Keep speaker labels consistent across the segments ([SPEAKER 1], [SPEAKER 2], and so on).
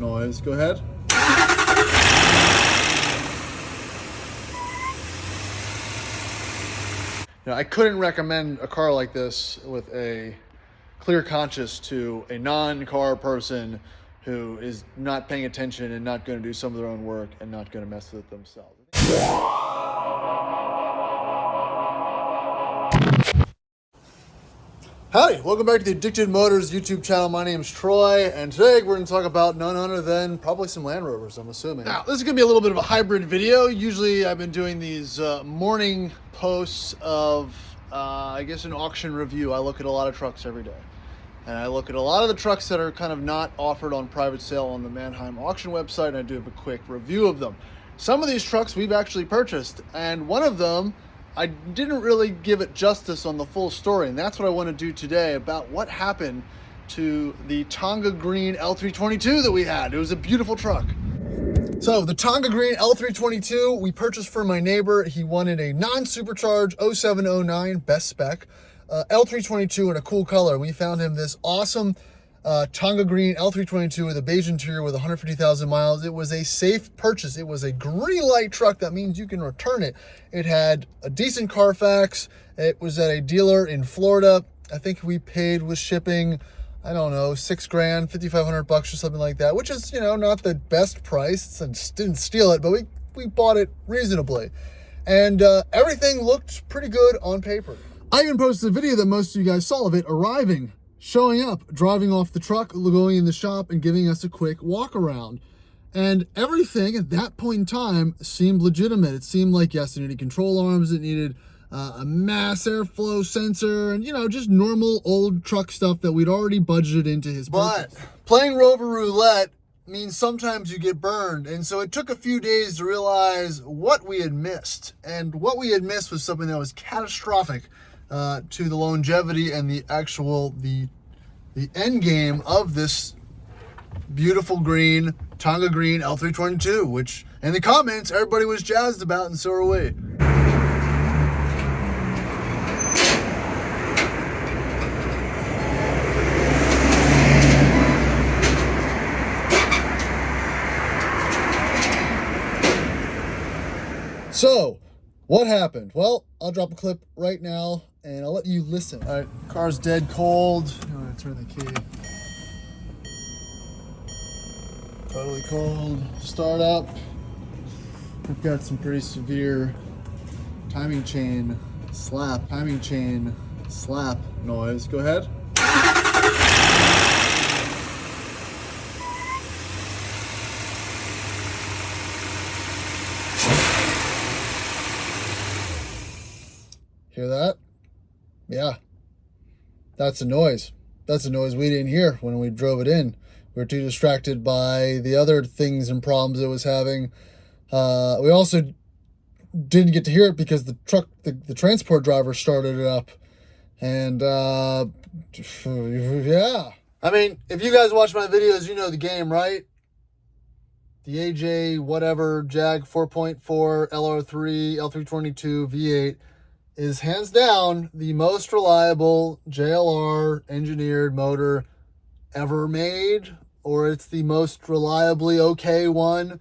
[SPEAKER 1] noise. Go ahead. Now, I couldn't recommend a car like this with a clear conscience to a non-car person who is not paying attention and not going to do some of their own work and not going to mess with it themselves. Howdy, welcome back to the Addicted Motors YouTube channel. My name is Troy, and today we're going to talk about none other than probably some Land Rovers, I'm assuming. Now, this is going to be a little bit of a hybrid video. Usually I've been doing these morning posts of, I guess, an auction review. I look at a lot of trucks every day. And I look at a lot of the trucks that are kind of not offered on private sale on the Manheim auction website, and I do have a quick review of them. Some of these trucks we've actually purchased, and one of them, I didn't really give it justice on the full story, and that's what I want to do today about what happened to the Tonga Green L322 that we had. It was a beautiful truck. So the Tonga Green L322 we purchased for my neighbor. He wanted a non-supercharged 0709 best spec L322 in a cool color. We found him this awesome Tonga Green L322 with a beige interior with 150,000 miles. It was a safe purchase. It was a green light truck. That means you can return it. It had a decent Carfax. It was at a dealer in Florida. I think we paid with shipping, I don't know, $6 grand, $5,500 or something like that, which is, you know, not the best price, and didn't steal it, but we bought it reasonably. And everything looked pretty good on paper. I even posted a video that most of you guys saw of it arriving, showing up, driving off the truck, going in the shop, and giving us a quick walk around. And everything at that point in time seemed legitimate. It seemed like, yes, it needed control arms, it needed a mass airflow sensor, and, you know, just normal old truck stuff that we'd already budgeted into his purchase. But playing Rover Roulette means sometimes you get burned. And so it took a few days to realize what we had missed. And what we had missed was something that was catastrophic to the longevity and the end game of this beautiful green Tonga Green L322, which in the comments everybody was jazzed about, and so are we. So what happened? Well, I'll drop a clip right now and I'll let you listen. All right, car's dead cold. I'm gonna turn the key. Totally cold. Start up. We've got some pretty severe timing chain slap noise. Go ahead. Hear that? Yeah, that's a noise. That's a noise we didn't hear when we drove it in. We were too distracted by the other things and problems it was having. We also didn't get to hear it because the truck, the transport driver started it up. And yeah. I mean, if you guys watch my videos, you know the game, right? The AJ whatever Jag 4.4 LR3 L322 V8 is hands down the most reliable JLR engineered motor ever made, or it's the most reliably okay one,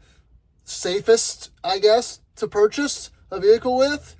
[SPEAKER 1] safest, I guess, to purchase a vehicle with.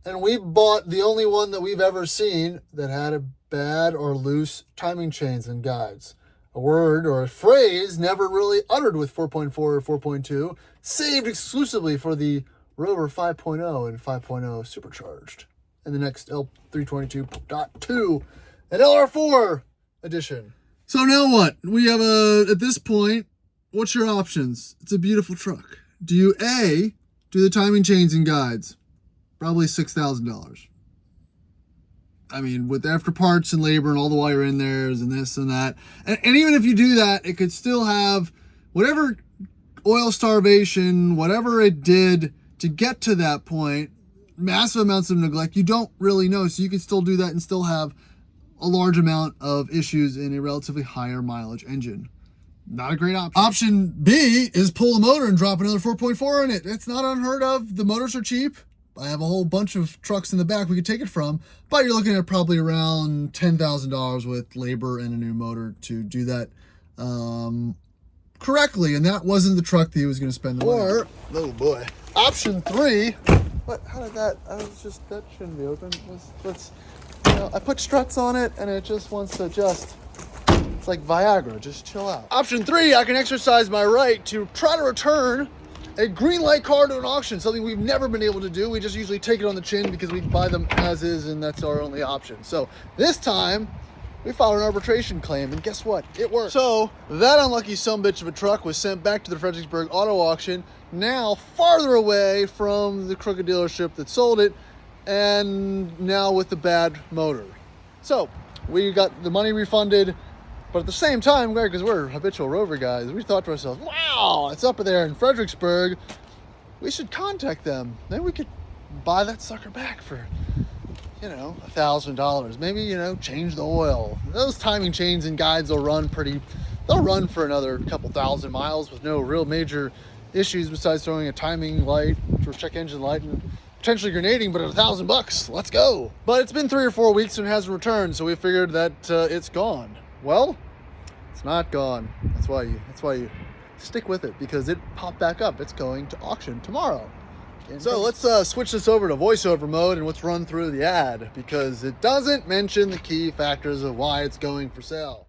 [SPEAKER 1] And we bought the only one that we've ever seen that had a bad or loose timing chains and guides. A word or a phrase never really uttered with 4.4 or 4.2, saved exclusively for the Rover 5.0 and 5.0 supercharged, and the next L322.2 and LR4 edition. So now what? We have at this point, what's your options? It's a beautiful truck. Do you A, do the timing chains and guides? Probably $6,000. I mean, with after parts and labor and all the wire in there and this and that. And even if you do that, it could still have whatever oil starvation, whatever it did to get to that point, massive amounts of neglect, you don't really know. So you can still do that and still have a large amount of issues in a relatively higher mileage engine. Not a great option. Option B is pull the motor and drop another 4.4 in it. It's not unheard of. The motors are cheap. I have a whole bunch of trucks in the back we could take it from, but you're looking at probably around $10,000 with labor and a new motor to do that correctly, and that wasn't the truck that he was going to spend the money on. Or, oh boy, option 3. What? How did that? That shouldn't be open. Let's I put struts on it, and it just wants to adjust. It's like Viagra, just chill out. Option 3, I can exercise my right to try to return a green light car to an auction, something we've never been able to do. We just usually take it on the chin because we buy them as is, and that's our only option. So this time, we filed an arbitration claim, and guess what? It worked. So that unlucky sumbitch of a truck was sent back to the Fredericksburg Auto Auction, now farther away from the crooked dealership that sold it, and now with the bad motor. So we got the money refunded, but at the same time, because we're habitual Rover guys, we thought to ourselves, wow, it's up there in Fredericksburg. We should contact them. Then we could buy that sucker back for, $1,000. Maybe, change the oil. Those timing chains and guides will run they'll run for another couple thousand miles with no real major issues besides throwing a timing light or check engine light and potentially grenading, but at $1,000, let's go. But it's been 3 or 4 weeks and it hasn't returned, so we figured that it's gone. Well, it's not gone. That's why you stick with it, because it popped back up. It's going to auction tomorrow. So let's switch this over to voiceover mode and let's run through the ad, because it doesn't mention the key factors of why it's going for sale.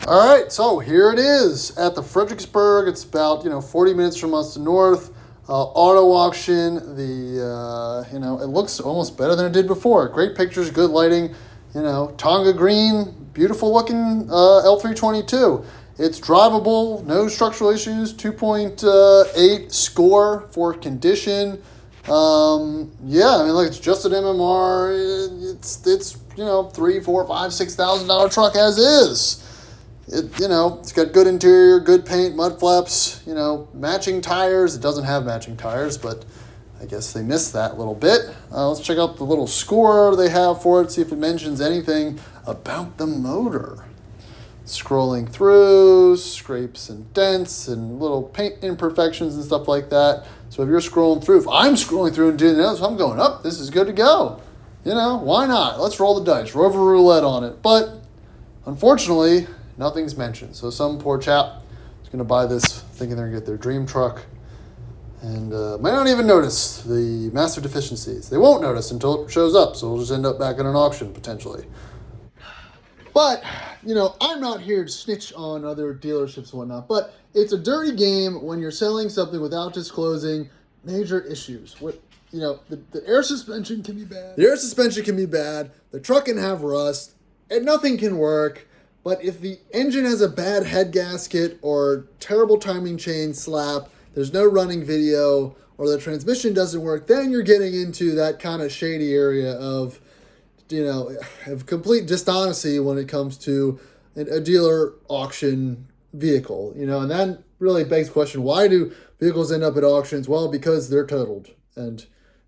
[SPEAKER 1] All right, so here it is at the Fredericksburg. It's about 40 minutes from us to north. Auto auction. It looks almost better than it did before. Great pictures, good lighting. Tonga green, beautiful looking L322. It's drivable, no structural issues, 2.8 score for condition. It's just an MMR. It's $3,000, $4,000, $5,000, $6,000 truck as is. It's got good interior, good paint, mud flaps, matching tires. It doesn't have matching tires, but I guess they missed that little bit. Let's check out the little score they have for it, see if it mentions anything about the motor. Scrolling through, scrapes and dents and little paint imperfections and stuff like that. So if you're scrolling through, if I'm scrolling through and doing this, I'm going, this is good to go. Why not? Let's roll the dice, Rover roulette on it. But unfortunately, nothing's mentioned. So some poor chap is going to buy this thinking they're going to get their dream truck, and might not even notice the massive deficiencies. They won't notice until it shows up, so we'll just end up back at an auction, potentially. But, I'm not here to snitch on other dealerships and whatnot, but it's a dirty game when you're selling something without disclosing major issues. The air suspension can be bad. The air suspension can be bad, the truck can have rust, and nothing can work. But if the engine has a bad head gasket or terrible timing chain slap, there's no running video, or the transmission doesn't work, then you're getting into that kind of shady area of complete dishonesty when it comes to a dealer auction vehicle. And that really begs the question, why do vehicles end up at auctions? Well, because they're totaled, and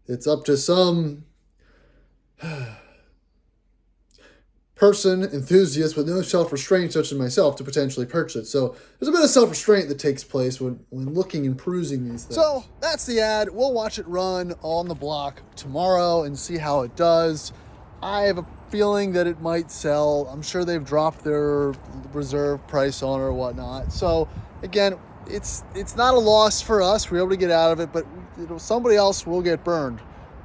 [SPEAKER 1] it's up to some person, enthusiast with no self-restraint such as myself to potentially purchase it. So there's a bit of self-restraint that takes place when looking and perusing these things. So that's the ad. We'll watch it run on the block tomorrow and see how it does. I have a feeling that it might sell. I'm sure they've dropped their reserve price on it or whatnot. So again, it's not a loss for us. We're able to get out of it, but somebody else will get burned,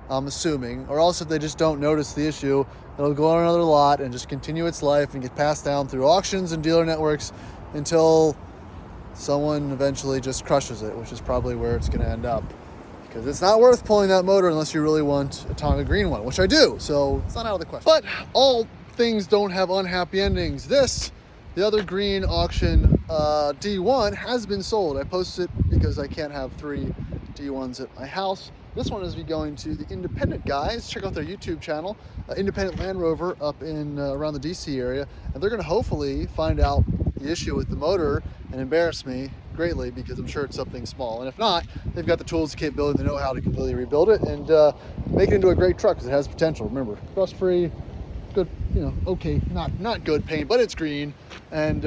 [SPEAKER 1] I'm assuming. Or else if they just don't notice the issue, it'll go on another lot and just continue its life and get passed down through auctions and dealer networks until someone eventually just crushes it, which is probably where it's going to end up. Because it's not worth pulling that motor unless you really want a Tonga green one, which I do, so it's not out of the question. But all things don't have unhappy endings. The other green auction D1 has been sold. I posted it because I can't have 3 D1s at my house. This one is going to the Independent guys. Check out their YouTube channel, Independent Land Rover up in around the DC area, and they're going to hopefully find out the issue with the motor and embarrass me greatly, because I'm sure it's something small. And if not, they've got the tools, the capability, the know-how to completely rebuild it and make it into a great truck, because it has potential. Remember, rust-free, good, okay, not good paint, but it's green, and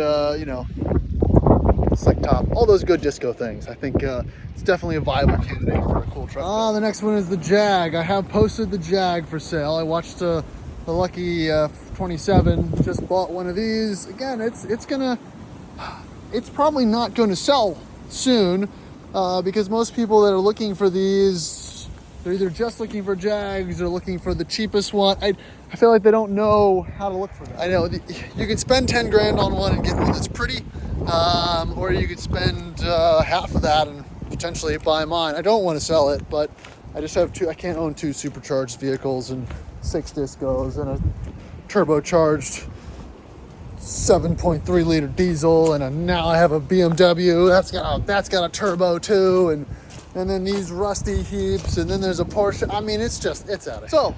[SPEAKER 1] slick top, all those good disco things. I think it's definitely a viable candidate for a cool truck. The next one is the Jag. I have posted the Jag for sale. I watched the Lucky 27, just bought one of these. Again, it's gonna it's probably not going to sell soon because most people that are looking for these, they're either just looking for Jags or looking for the cheapest one. I feel like they don't know how to look for that. I know you can spend 10 grand on one and get one that's pretty, or you could spend half of that and potentially buy mine. I don't want to sell it, but I just have two. I can't own two supercharged vehicles and 6 discos and a turbocharged 7.3 liter diesel, and now I have a BMW that's got a turbo too, and then these rusty heaps, and then there's a Porsche. I mean, it's out of here. So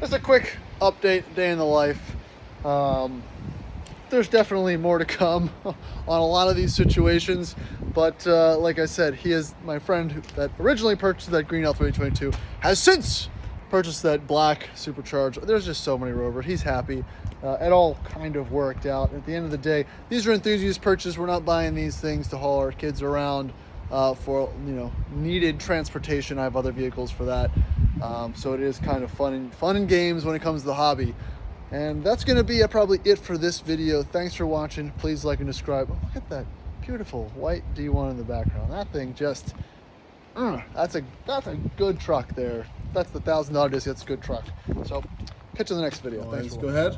[SPEAKER 1] just a quick update, day in the life. There's definitely more to come on a lot of these situations, but like I said, he is my friend that originally purchased that green L322, has since purchased that black supercharged. There's just so many Rover. He's happy. It all kind of worked out. At the end of the day, these are enthusiast purchases. We're not buying these things to haul our kids around for needed transportation. I have other vehicles for that. So it is kind of fun and games when it comes to the hobby. And that's going to be probably it for this video. Thanks for watching. Please like and subscribe. Oh, look at that beautiful white D1 in the background. That thing just, that's a good truck there. That's the $1,000 disc. That's a good truck. So catch you in the next video. Thanks.
[SPEAKER 2] Go ahead.